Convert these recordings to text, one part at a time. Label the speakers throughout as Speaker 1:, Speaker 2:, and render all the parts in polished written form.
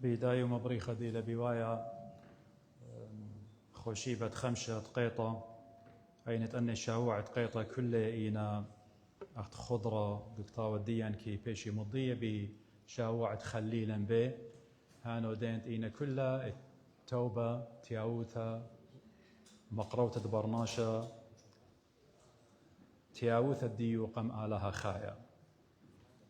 Speaker 1: بداية مبريخة دي لبوايا خوشيبة خمشة قيطة أين تأني شاوعة قيطة كله إينا أخت خضرة قطاوة ديان كي بيشي مضية بشاوعة خليلا بي هانو دينت إينا كلها توبة تياوثة مقروطة برناشة تياوثة ديو قم آلها خايا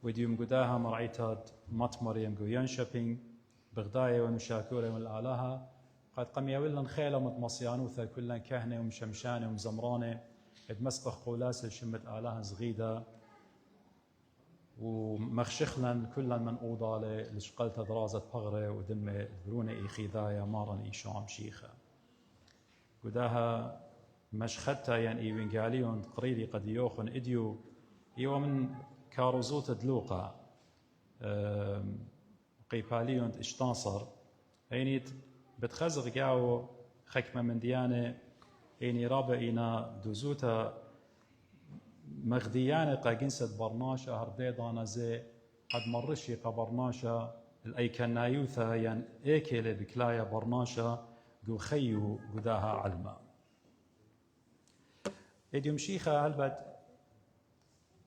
Speaker 1: وديوم قداها مرعيتات مطمر يمقو ينشبين بغداية ومشاكورة والآلها قد قم يولن خيلة متمصيانوثة كلن كهنة ومشمشانة ومزمرانة ادمسقخ قولاس الشمت آلها زغيدة ومخشخلن كلن من أوضالة لشقلت درازة بغرة ودم برونة إيخيذايا مارن إيشام شيخة قداها مشخدتا يعني إيوينغاليون قريري قد يوخن إديو إيوه من كاروزوت دلوقا قيباليون اشتاصر يعني بتخزغ قاو خكمة من ديانة يعني رابع إينا دوزوتا مغديانة قاقنسة برناشا هرديدانا زي قد مرشي قبرناشا الأيكنايوثا يعني إيكيلي بكلايا برناشا قو خيو قداها علما إديوم شيخة هلبت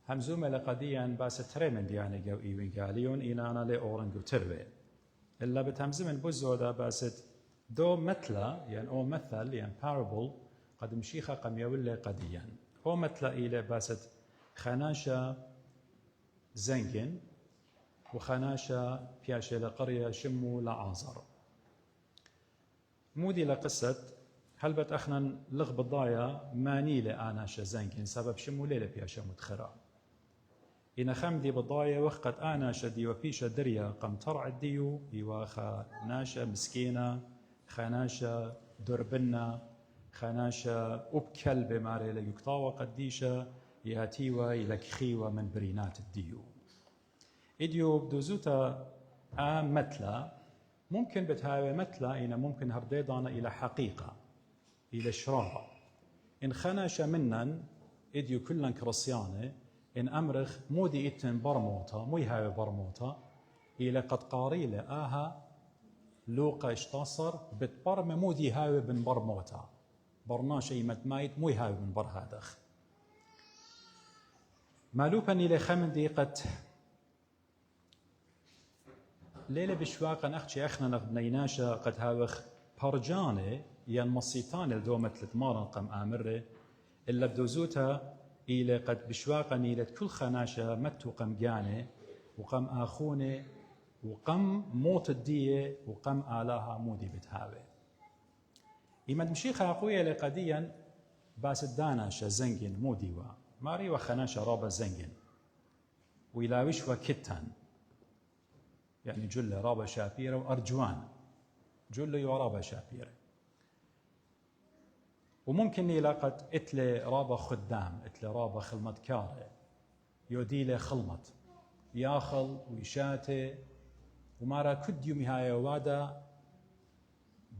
Speaker 1: همزومة لقديا باس تريمن ديانة قو إيوينغاليون إينا أنا لي أورنقو تروي إلا بتهمزمن بوزودا باست دو مثلا يعني أو مثل يعني parable قد مشيخة قم يولي قديا أو مثلا إلى باست خناشة زنجن وخناشة بياشة لقرية شمو لعازر مودي لقصة هلبت أخنا لغ بالضايا ماني لآناشة زنجن سبب شمو ليلة بياشة متخرا إن خمدي بالضايا وقت آناشة دي وبيشة دريا قم ترع الديو يواخا ناشة مسكينة خناشة دربنا خناشة أبكل بماري ليكطاوة قديشة ياتيوة يلكخيوة من برينات الديو إديو بدوزوتا متلا ممكن بتهاوي متلا إن ممكن هرديدانا إلى حقيقة إلى شراها إن خناشة منن إديو كلن كرسيانة إن أمرخ مودي إتن برموتا مو يهاوي برموتا إلى قد قاريلة آها لوقا اشتصر بتبرم مودي هاوي بن برموتا برناش ايمت مايت مو هاوي بن بر هادخ مالوبا إلى خمن دقيقة ليلة بشواقا أختي أخنا نغبنيناشا قد هاوخ برجاني ين مصيتان الدومة لتمارن قم آمره إلا بدوزوتا إلى قد بشواقا إلى كل خناشة متو قم جاني وقم آخوني وقم موت الدية وقم آلاها مودي بتهاوي إما مشيخة أقوية لقديا باس الداناشة زنجن موديوا ماري وخناشة رابا زنجن ويلاوش وكتان يعني جل رابا شابيرة وأرجوان جل يورابا شابيرة وممكن يلاقت إتلي رابا خدام إتلي رابا خلمت كارة يوديلي خلمت ياخل ويشاتي ومارا كد يومي هاي وادا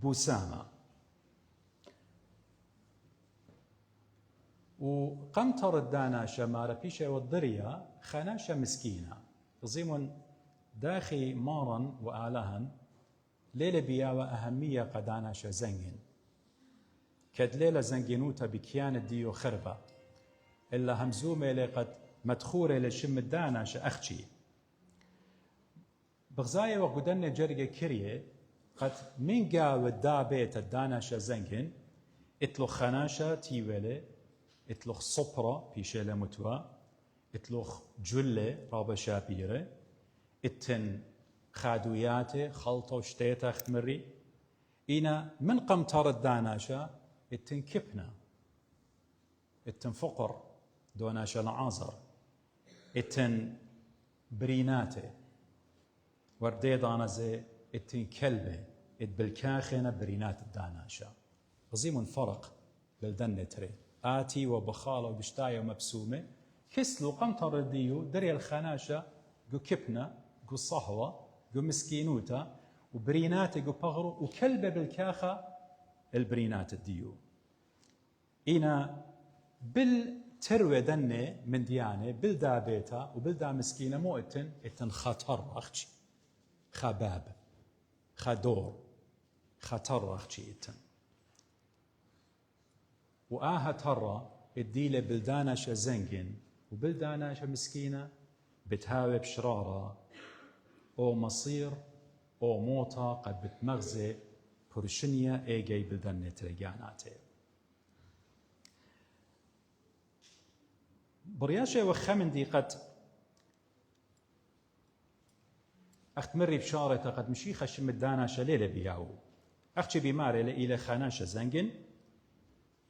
Speaker 1: بوسامة وقمتر الداناشة مارا بيشة والضرية خناشة مسكينة تظيمون داخي مارا وآلهن ليلة بياوة أهمية قداناشة زنجن كد ليلة زنجنوتا بكيان الديو خربة إلا همزومة لقد مدخورة لشم الداناشة أختي بغزاية وقدنة جرقة كريه قد من قاوة دا بيت الداناشة زنجن اتلو خناشة تيولي اتلو صبرة بيشيلة متوا اتلو جلة رابا شابيرة اتن خادوياتي خلطة وشتيتا اختمري إنا من قمتار الداناشة اتن كبنا اتن فقر دوناشة العازر اتن بريناتي ورديدانا زي اتن كلبة اتبالكاخنة برينات الداناشة غزيم فرق بلدن تري آتي وبخالة وبشتاية ومبسومة كسلو قمطر الديو دري الخناشة قو كبنة قو صهوة قو مسكينوتا وبرينات قو بغرو وكلبة بالكاخة البرينات الديو إنا بالتروي دنة من ديانة بالدا بيتا وبالدا مسكينة مو اتن خطر أختي خباب خدور خطرخ شيتن وآها ترى الديلة بلدانا زنجن وبلدانا مسكينة بتهاوي بشرارة أو مصير أو موتا قد بتمغزي برشنيا إيجي بلدان نتريجاناتي برياشة وخمن دي قد أختمري بشارة قد مشي خشم الدانا شليلة بياو أختي بماري إلى خاناشة زنجن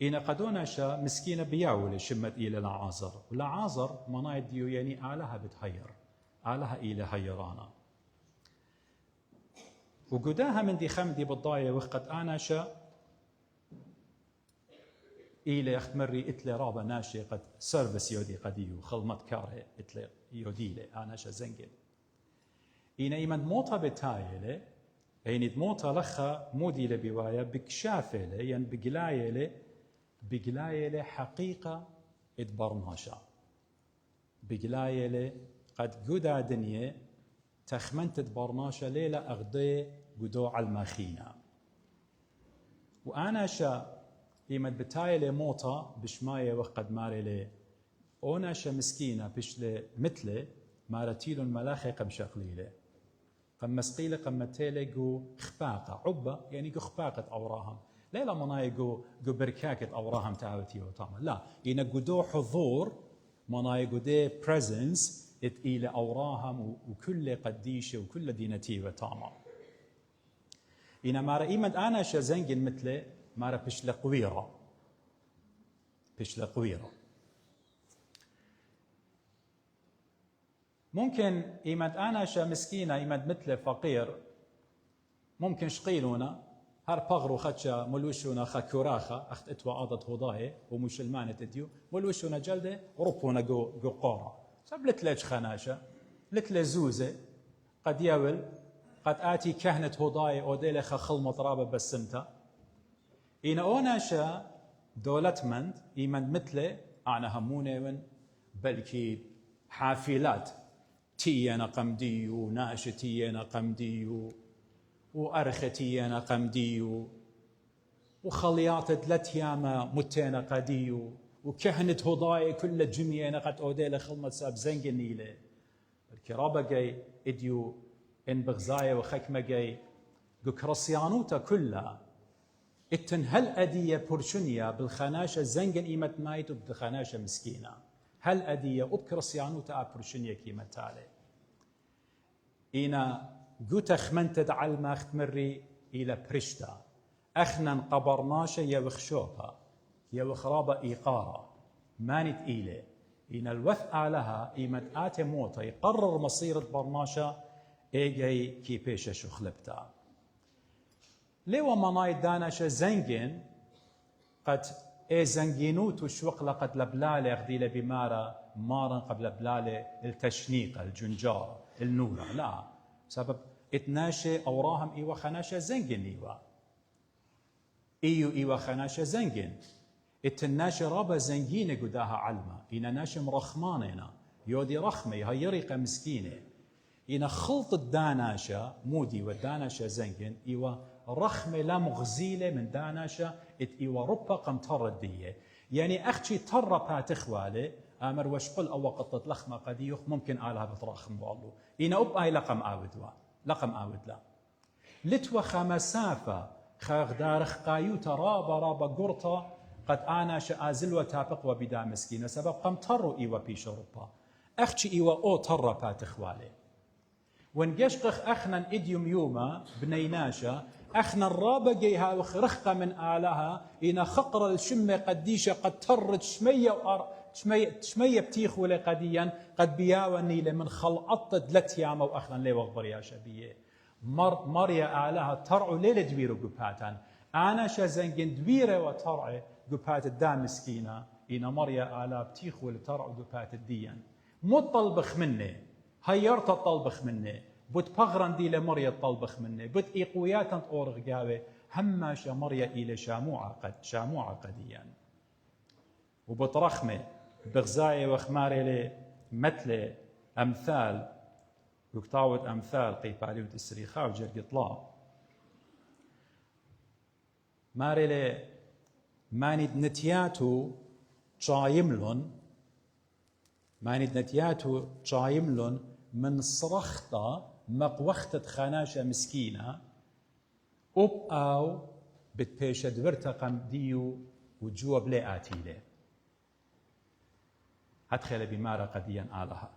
Speaker 1: إن قدوناشا مسكينة بياو شمت إلى العازر والعازر منايد ديو يعني آلها بتهير آلها إلى هيرانا وقداها من دي خمدي بالضاية وقت آناشا إلى أختمري إتلي رابا ناشي قد سيرفيس يودي قديو خلمت كاره إتلي يودي آناشا زنجن إن إيمان موتا بتايلة يعني موتا لخا مودي لبوايا بكشافة يعني بقلاية حقيقة اتبرناشا بقلاية قد قدا دنيا تخمنت اتبرناشا ليلة أغضي قدو على الماخينة وأنا شا إيمان بتايلة موتا بشماية وقد ماري لي أونا شا مسكينة بشلي مثلي مارتيلون ملاخي قم شقليلة قم مسقيلة قم متيلة قو خباقة عبة يعني قو خباقة أوراهم لا مناي قو بركاكة أوراهم تعاوتي وطامة لا إنا قدو حضور مناي قدو presence إلى أوراهم وكل قديشة وكل دينتي وطامة إنا مارا إيمد أنا شازنجن مثل مارا بشلة قويرة ممكن إيمد أنا شا مسكينة إيمد مثل فقير ممكن شقيلونا هر بغرو خدشا ملوشونا خكوراخا أخت اتوا عضت هضاي ومسلمانة تديو ملوشونا جلدة وربونا جو قورا سب لتلج خناشة لتل زوزة قد يول قد آتي كهنة هضاي أوديلخ خل مطرابة بسمتا إن أوناشا دولتمند إيمن مثل أنا همونيون بلكي حافلات تيانا قمديو ناش تيانا قمديو وأرختيانا قمديو وخليات دلتياما متينا قديو وكهنة هضاي كل جميانا قد أوديلا خلمة ساب زنجنيلة الكرابة جاي إديو إن بغزايا وخكمة جاي قكرسيانوتا كلها اتن هل أدية برشنيا بالخناشة زنجن إيمت مايتو بالخناشة مسكينة هل أدية وبكرسيانوتا برشنيا كيمة تالي إينا قوت أخمنتد على ما اختمري إلى برشتا أخنا قبرناشا يا وخشوبا يا وخرابا إيقارا مانت إيلي إن الوث آلها إيمت آتي موتا يقرر مصيرة برناشا إيجي كي بيشا شخلبتا ليوا مناي داناشا زنجن قد زنجينوتو شوق لقد لبلالي أخديلة بمارا مارا قبل بلالي التشنيق الجنجار النورة لا سبب اتناشي أوراهم إيوا خناشا زنجن إيوا خناشا زنجن اتناشي رابا زنجينة قداها علمة إنا ناشي مرخمانينا يودي رخمي هاي يريقة مسكينة إنا خلط الداناشا مودي والداناشا زنجن إيوا رخمة لا مغزيلة من داناشا إيوا ربا قم تردية يعني أختي تربها تخوالي آمر وشقل أو قطة لخمة قديوخ ممكن آلها بترخم والله إنا أبقى لقم آود لا لتوى خمسافة خاغدارخ قايوتا رابا قرطة قد آنا شآزل وتابق وبدا مسكينة سبب قم تروا إيوا بيش ربا أختي إيوا أو تربها تخوالي ونقشقخ أخنا إديوم يوما بنيناشا أخنا الرابا جيها وخرخقة من آلها إنا خقر الشمة قديشة قد ترد شمية بتيخ ولا قديا قد بياوني لمن خلقت دلتياما وأخنا لي وغبر يا شبيه مريا آلها ترعو ليلة دويرو قباتان أنا شازنجن دويرة وترعو قبات الدام مسكينة إنا مريا آلها بتيخ ولا ترعو قبات الديان مو طلبخ مني هيرت الطلبخ مني بوت بغران دي لمريا الطلبخ مني بوت إيقويات أنت أورغ قاوي هماش مريا إلى شاموعة قديا وبوت رخمة بغزاية وخماري لي مثل أمثال وكتاوت أمثال قيباليوت السريخاء وجرق إطلاع ماري ماني نتياتو تشايملون ماني نتياتو تشايملون من صرختا مقوختة خاناشة مسكينة أب أو بتبيشد ورتقم ديو وجوا بلا آتيلة هتخيل بمارة قديا آلها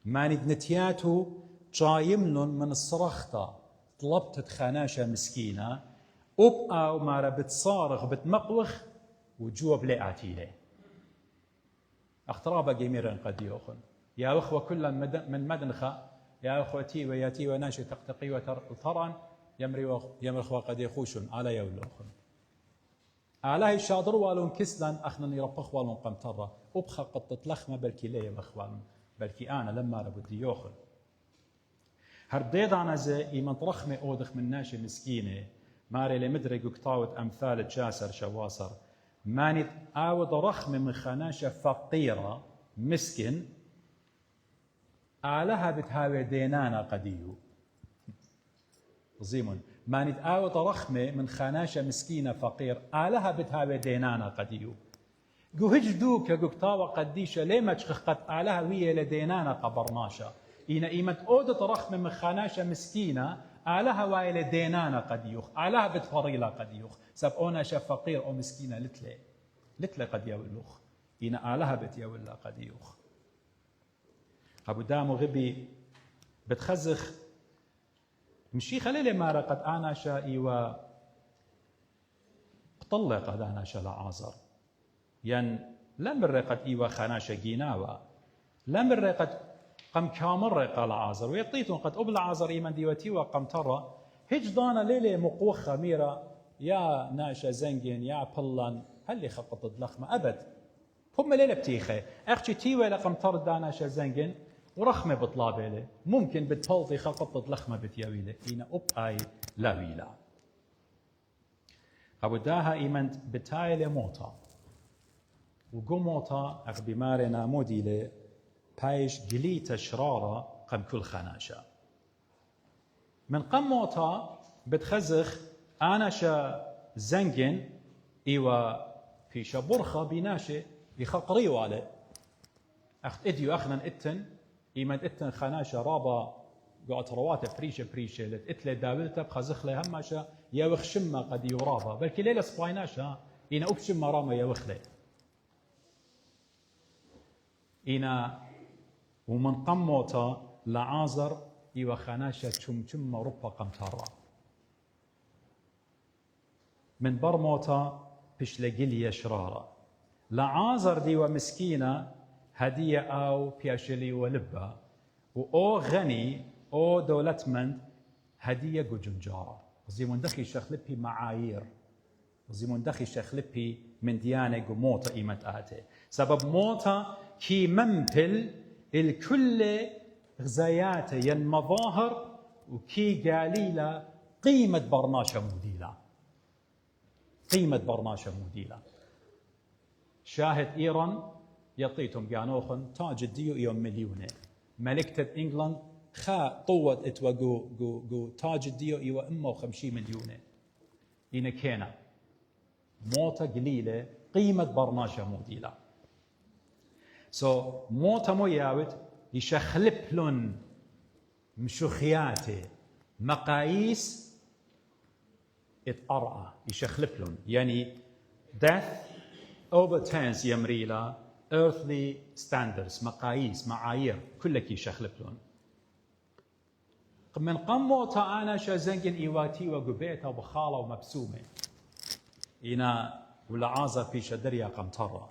Speaker 1: ماني نتياتو تشايملون من الصرختا طلبت خاناشة مسكينة أب أو مارا بتصارخ بتمقوخ وجوا بلا آتيلة اخترابا جميرا قد يوخن يا أخوة كلا من مدنخة يا أخوتي وياتي وناشي تقتقي وتران يمري أخوة قد يخوشن على يولوخن على الشاطر والون كسلا أخنا يربخ والون قمطرة أبخى قد تتلخمة بلكي ليه بخوان بلكي أنا لما ربدي يوخن هرديد عنا زي إيمان رخمة أودخ من ناشي مسكينة ماري لمدرق وكتاوت أمثال جاسر شواصر ماني آود رخمة من خناشة فقيرة مسكن آلها بتهاوي دينانا قديو عظيم ماني آود رخمة من خناشة مسكينة فقير آلها بتهاوي دينانا قديو جو هجدوك جو كتاوة قديشة ليه ما تشخقت آلها ويا لدينانا قبرناشا إينا إيمت أودت رخمة من خناشة مسكينة آلها وايل دينانا قد يوخ آلها بتفريلا قد يوخ سب أونا شاف فقير أو مسكينة لتلي قد يولوخ إينا آلها بتيولا قد يوخ أبو دامو غبي بتخزخ مشي خليلي مارا قد أنا شائي و بطلق قد أنا شا لعازر ين لم الرقد إيوا خناشة جيناوا لم الرقد قم كامر قال عازر ويطيتون قد أبل عازر إيمان ديوتي وقم ترى هجدانا ليلي مقوخة ميرا يا ناشا زنجين يا بلان هل لي خطط لخمة أبد هم ليلة بتيخي أختي تيوي لقم ترى داناشا زنجين ورخمة بطلابي لي ممكن بتفلطي خطط لخمة بتيويلي إينا أب آي لا ويلا أبو داها إيمان بتايلي موتا وقو موتا أغبي مارنا موديلي بايش قليت شرارة قم كل خناشة من قم موتا بتخزخ آناشا زنجن إيوا في شبرخة بناشي يخقري والي أخت إديو أخنا إتن إيمان إتن خناشة رابا قعت رواتة بريشة لتإتلي داولتا بخزخ لي هماشا يوخ شمة قد يورابا بلكي ليلة سبايناشا إينا أب شمة راما يوخ لي إينا ومن قموتا لعازر إيوا خناشة شم ربا قمتارا من برموتا بشلقلية شرارة لعازر ديوا مسكينة هدية أو بياشلي ولبا وأو غني أو دولتمند هدية جنجارة زيمون دخي شخلبي معايير زيمون دخي شخلبي من ديانة موتا إيمت آتي سبب موتا كي ممبل الكل غزاياته ين مظاهر وكي قاليلة قيمة برناشة موديلة قيمة برناشة موديلة شاهد إيران يطيتم جانوخن تاج الديو يوم مليونة ملكة إنجلند خا طوت اتوا جو تاج الديو إيوا إما وخمشي مليونة إنا كينا موتا قليلة قيمة برناشة موديلة موتا مو ياوت يشخلبلن مشوخياته مقاييس اتقرأ يشخلبلن يعني death overturns يمريلا earthly standards مقاييس معايير كلك يشخلبلن من قموتا أنا شازنجن إيواتي وقبيتا وبخالة ومبسومة إنا ولعازة في شدريا قمطرة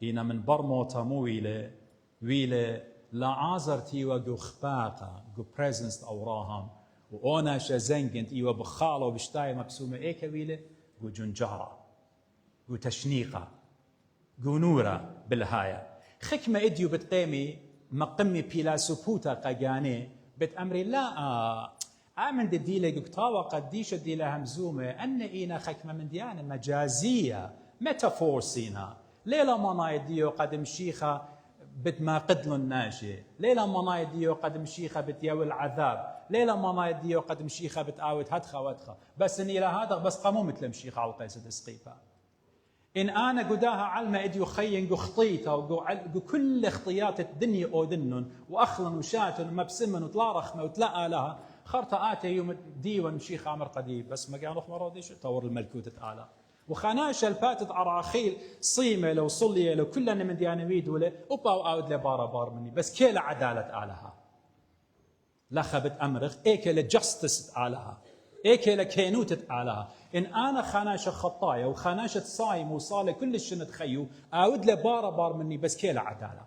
Speaker 1: إنا من برموتا مويلة ويلة لعازرتي وقو خباقة قو presence أوراهم وأنا شازنجن إيوا بخالة وبشتاي مبسومة إيكا ويلة قو جنجارة قو تشنيقة قو نورة بالهاية خكمة إديو بتقيمي مقمي بيلا سبوتا قاقاني بتأمري لا آمن دي لي قطاوة قديش دي لها همزومة أن إينا خكمة من ديانة مجازية ميتافور سينا ليلة مانا يديو قدم شيخة بت ما قدلن ناشي ليلة ما نايديو قد مشيخة بتياو العذاب ليلة ما نايديو قد مشيخة بتآوت هدخة ودخة بس إني لهذا بس قامو مثل مشيخة على قيسة اسقيفة إن أنا قداها علمة إديو خين خطيتا وكل خطيات الدنيا أودنن وأخلن وشاتن ومبسمن وطلارخمة وتلقى لها خرطة آتي يوم ديوان مشيخة عمر قديم بس ما قانوخ مراديش تور الملكوت تعالى وخاناشا الباتت عراخيل صيمة لو صلية لو كلنا من ديانويد ولا أبا وآود لبارا بار مني بس كيلا عدالة آلها لا خبت أمرخ إيكيلا جستس آلها إيكيلا كينوتة آلها إن أنا خاناشا خطايا وخاناشا صايم وصالة كل الشنة تخيو آود لبارا بار مني بس كيلا عدالة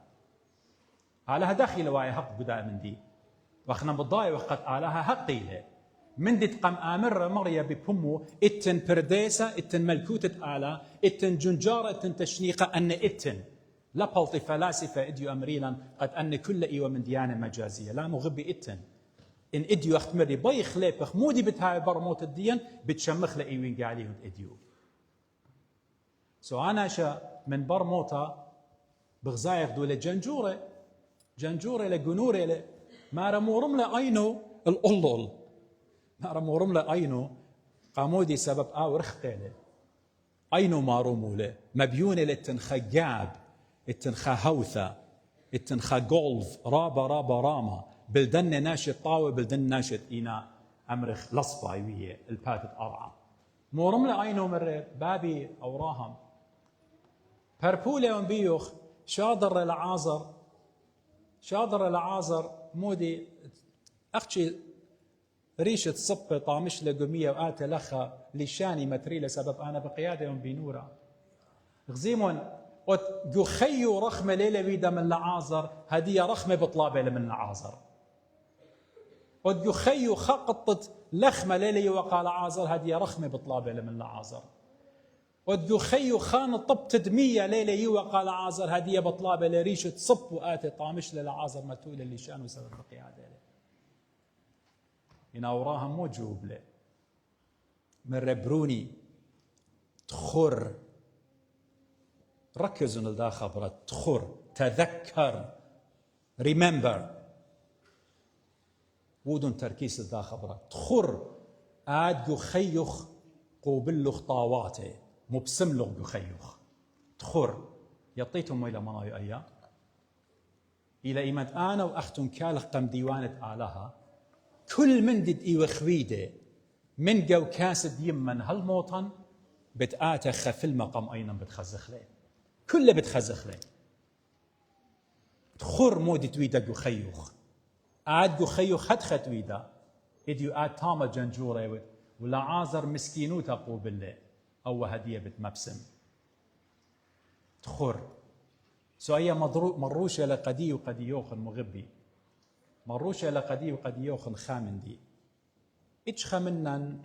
Speaker 1: آلها داخل واي حق قداء من دي وأخنا بالضايا وقت آلها حقي له من دي تقام آمر مريا ببمو اتن برديسة اتن ملكوتة آلا اتن جنجارة اتن تشنيقة أن اتن لا بلطي فلاسفة اديو أمريلا قد أن كل إيوة من ديانة مجازية لا مغبي اتن إن اديو اختمري باي خليبخ مودي بتهاي برموت الدين بتشمخ لإيوين قاليهم اديو أنا شا من برموتا بغزايق دولة جنجورة لجنورة ما رمورم لأينو الأولول ما رمورم لأينو قامودي سبب ورختيله أينو ما رموله مبيونة للتنخجاب التنخهوثة التنخجولف رابا راما بلدن ناشط طاوة بلدن ناشط إينا أمرخ لصبايوية الباتت أرعى مورم لأينو مرر بابي أوراهم بربولة ومبيوخ شاضر العازر مودي أختي ريشة صبة طامش لقمية وآت لخا لشاني متري لسبب أنا بقيادة يوم بنورة غزيمون جو خيو رخمة ليلة بيدا من العازر هدية رخمة بطلابة من العازر جو خيو خقطت لخمة ليلة وقال عازر هدية رخمة بطلابة من العازر جو خيو خان طب تدمية ليلة يوقع لعازر هدية بطلابة لريشة صب وآتي طامش للعازر متولة اللي شانه سبب بقيادة له يناوراها موجوب له من ربروني تخر ركزوا لدا خبرة تخر تذكر remember ودون تركيز لدا خبرة تخر جو خيخ قوبلخ طاواته مبسملغ بخيوخ تخر يطيتهم إلى منايو أيا إلى إيمت أنا وأختم كالخ قم ديوانة آلها كل من دد إيوه خويدة من جو كاسد يمن هالموطن بتآتخ في المقام أيضا بتخزخ لي كل بتخزخ لي تخر مودي تويدا جو خيوخ جو خيوخ هدخ تويدا إديو تاما جنجورة ولا عازر مسكينو تقو بالله أو هدية بتمبسم تخر هي مروشة لقدي وقديوخن مغبي مروشة لقدي وقديوخن خامن دي إيش خمنن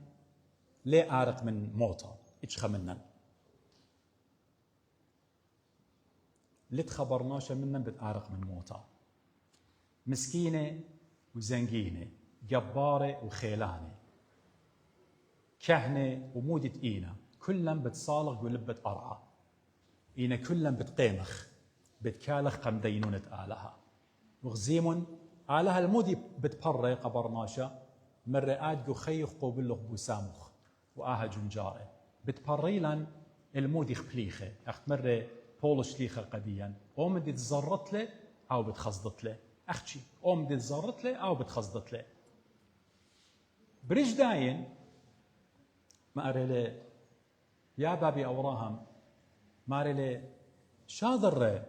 Speaker 1: ليه أعرق من موطة إيش خمنن اللي تخبرناش منن بتعرق من موطة مسكينة وزنجينة جبارة وخيلانة كهنة ومودة إينا كلن بتصالغ ولبة أرعى إينا كلن بتقيمخ بتكالخ قم دينونة آلها وغزيمون آلها المودي بتبري قبرناشا مرقات جو خيخ قوبلخ بوسامخ وآها جنجارة بتبري لن المودي خبليخة أخت مرة بولش ليخة قديا أو مدي تزرط له أو بتخزضت له أختي أو مدي تزرط له أو بتخزضت له بريج داين ما أري لي يا بابي أوراهم ما أري لي شاذر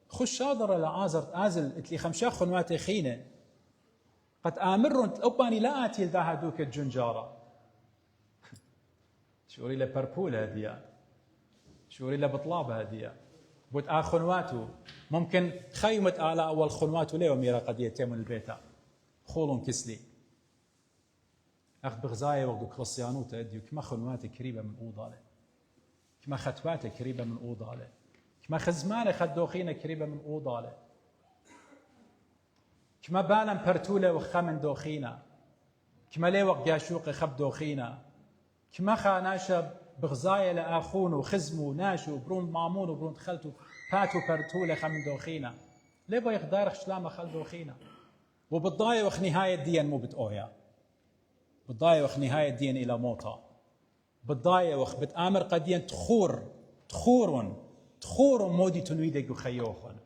Speaker 1: خش شاذر لعازر آزل اتلي خمشا خنواتي خينة قد آمرون أباني لا آتي لذا هدوك الجنجارة شوري له بربولة هدية شوري له بطلابة هدية بوت خنواته ممكن خيمة آلاء أول خنواته ليه وميرا قد يتيمون البيتا خولون كسلي أخ بغزاية وقو كريستيانوتا أديو كما خنواتي قريبة من أوضالة كما ختواتي قريبة من أوضالة كما خزمانة خدوخينة قريبة من أوضالة كما بانا برتولة وخمن دوخينة كما ليه وق جاشوق خب دوخينة كما خاناشا بغزاية لآخون وخزمو وناشو وبرون مامون وبرون خلتو باتو برتولة خمن دوخينة ليه بايخ دارخ شلامة خلدو خينا وبالضاية وخ نهاية دين مو بتأويا بالضاية وخ نهاية دين إلى موتا بالضاية وخ بتآمر قديا تخور مودي تنويدك وخيوخن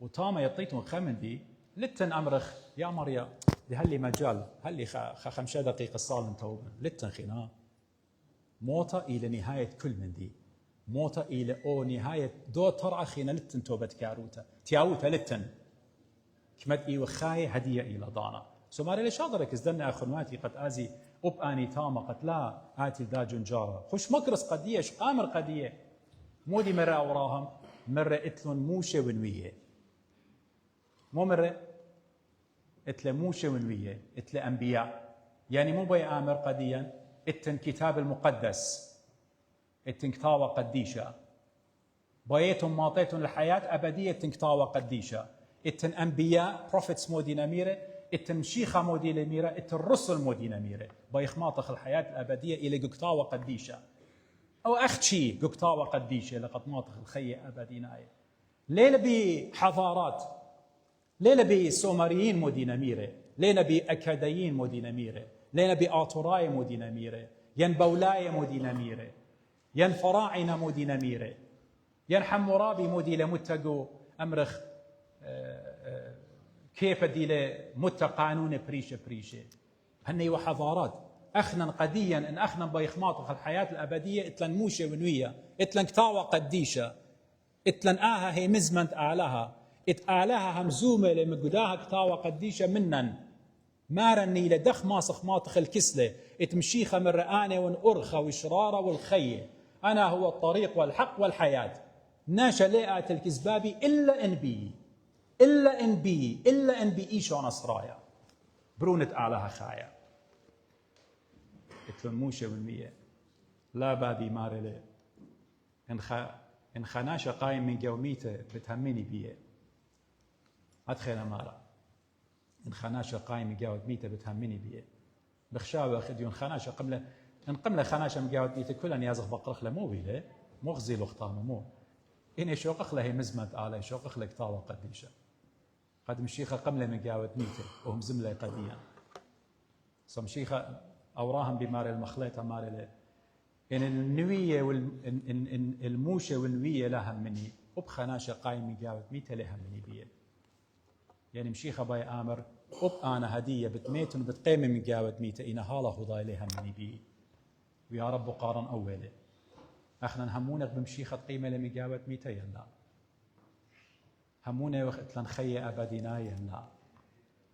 Speaker 1: وطاما يطيتون خمندي لتن أمرخ يا مريا لهاللي مجال هاللي 5 دقيقة صال توبا لتن خنا موتا إلى نهاية كل من دي موتا إلى أو نهاية دو ترعى خينا لتن توبة كاروتا تياوتا لتن كمد إيو خاي هدية إلى دانا سماري ليش أقدرك ازدلنا أخنواتي قد آزي أب آني تاما قد لا آتي دا جنجارة خوش مكرس قدية شقامر قدية مودي مرة أوراهم مرة إتلون موشة ونوية مو مرة إتل موشة ونوية إتل أنبياء يعني مو بي آمر قديا إتن كتاب المقدس إتن كتاوة قديشة بايتهم ماطيتهم الحياة أبدية إتن كتاوة قديشة إتن أنبياء بروفيتس مودي نميرة إتن مشيخة مودي نميرة إتن رسل مودي نميرة بايخ ماطخ الحياة الأبدية إلى قكتاوة قديشة أو أختشي قكتاوة قديشة لقد ماطخ الخية أبدي ناية ليلة بحضارات ليلة بسومريين مودي نميرة ليلة بأكاديين مودي نميرة ليلة بآطوراي مودي نميرة ين بولاي مودي نميرة ين فراعنة مودي نميرة ين حمورابي مودي لمتقو أمرخ كيف دي مت قانون بريشة هني وحضارات أخنا قديا إن أخنا بيخماطخ الحياة الأبدية إتلن موشة ونوية إتلن كتاوة قديشة إتلن آها هي مزمنت آلها إتآلها همزومة لمقداها كتاوة قديشة منن مارني لدخ ماسخ ماطخ الكسلة إتمشيخة من رآنة ونأرخة وشرارة والخية أنا هو الطريق والحق والحياة ناشا لئات الكذبابي إلا إن بي إيشو نصرايا برونت آلها خايا إتلن موشة والمية لا بابي مارلي إن خناشة قايم من قوميته بتهمني بيه أدخل مارا إن خناشة قايم من قوميته ميته بتهمني بيه بخشاوة خديون خناشة قملة خناشة من قوميته ميته كلن يازخ بقرخ لمو بيه مغزي لختانه مو إني شوقخ له مزمت آله شوقخ لك طاوة قديشة قد مشيخة قملة من قاوة ميته وهم زملة قديا مشيخة أوراهم بمار المخلطة مار إن النوية الموشة والنوية لها مني وبخناشة قايم من قاوة ميته لها مني بيه يعني مشيخة باي آمر أنا هدية بتميتن بتقيم من قاوة ميته إن هاله هضاي لها مني بيه ويا رب قارن أوله احنا نهمونك بمشيخة قيمة لمقاوة 200 لا همونا وقت لنخية أبدينا لا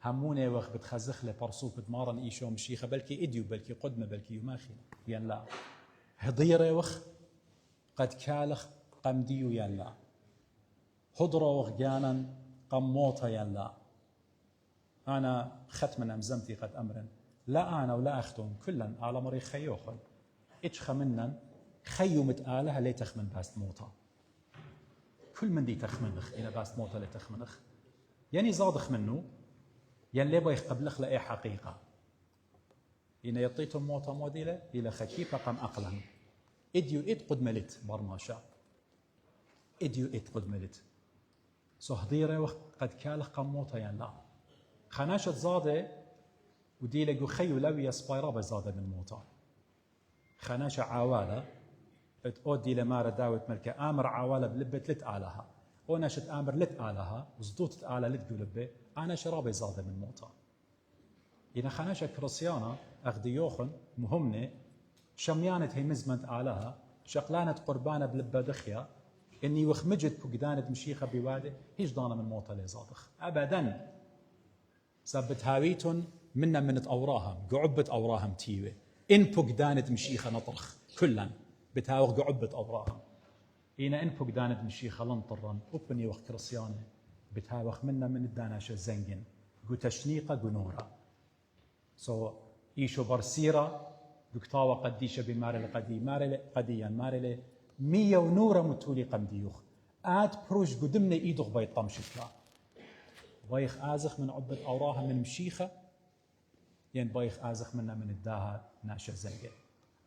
Speaker 1: همونا وقت بتخزخ لبرصوك بدمارن إيشو مشيخة بلكي إديو بلكي قدمة بلكي يماخي ين لا هضيرة وخ قد كالخ قمديو ين لا هضرة وغجانا قموطة ين لا أنا ختما أمزمتي قد أمرا لا أنا ولا أختم كلا على مري خيوخن إتش خمنا خيو متآلها لي تخمن باست موتا كل من دي تخمنخ إلى باست موتا لي تخمنخ يعني زادخ منه يعني لي بايخ قبلخ لأي حقيقة إن يطيتم موتا موديلة إلى خكيبة قم أقلا إديو إد قد ملت برماشا إديو إد قد ملت صهديرة وقت قد كالخ قم موتا يعني لا خناشة زادة ودي لقو خيو لوي يسبايرا بزادة من موتا خناشة عوالة تودي لمارة داوت ملكة آمر عوالة بلبة لت آلها ونشت آمر لت آلها وزدوت آلة لت قلبة أنا شرابي زادة من موتا إذا خناشة كرسيانة أخدي يوخن مهمنة شميانة هي مزمنت آلها شقلانة قربانة بلبة دخيا إني وخمجت بقدانة مشيخة بوادة هيش دانا من موتا لي زادخ أبدا سبت هاويتن منا منت أوراهم قعبت أوراهم تيوه إن بقدانة مشيخة نطرخ كلا بتاوغ قعبت أوراهم إنا إن بقدانة مشيخة لنطرن أبني وخ كرسيانة بتاوغ منا من الداناشة زنجن قو تشنيقة قو نورة إيشو برسيرة دكتاوة قديشة بماري القدي ماري قديا ماري 100 ونورة متولي قمديوخ آد بروش قدمنا إيدوغ بيطم شكلا بايخ آزخ من عبد أوراها من مشيخة ين بايخ آزخ منا من الداها ناشا زنجة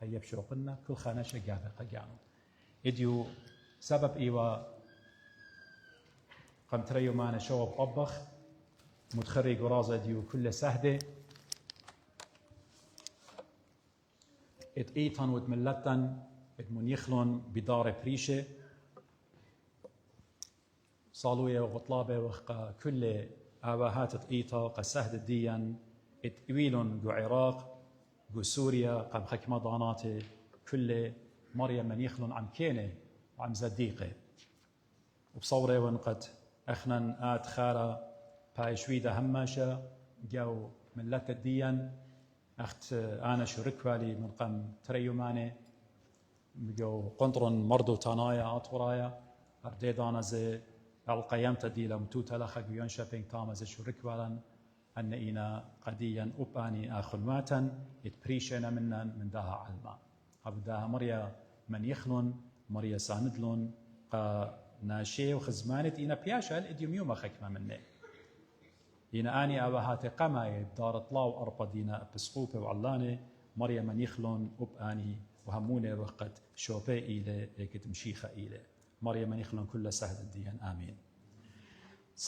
Speaker 1: أيب شوقنا كل خاناشة قاعدة قجانو إديو سبب إيوا قم تريو معنا شو بطبخ متخري قرازة ديو كل سهدة ات ايطن وتملتن ات من يخلون بدار بريشة صالوية وغطلابة وخ كل آباهات ات ايطا قسهد ديا ات ويلون جو عراق جو سوريا قم خكمة ضاناتي كل مريم من يخلون عم كينة وعم زديقة وبصورة ونقد اخنن آت خارة باي شويدة هماشة جو ملت الديان اخت انا شو ركوالي من قم تريوماني جو قنطرن مردو تانايا اطورايا ارديدانا زي القيامة دي لمتوتا لخا جيون شابينج تامز شو ركوالا ان اينا قديا اوباني اخلماتا اتبريشنا من داها علما ابداها مريا من يخلون مريا ساندلون قا ناشي وخزمانت اينا بياشا الاديوم يوم خكمة مني إنا آني أبهات قماية دار طلاو أربا دينا بسقوبة وعلانة مريم من يخلون أب آني وهمونة وقت شوبي إيلي إيكت مشيخة إيلي مريم من يخلون كل سهد الدين آمين.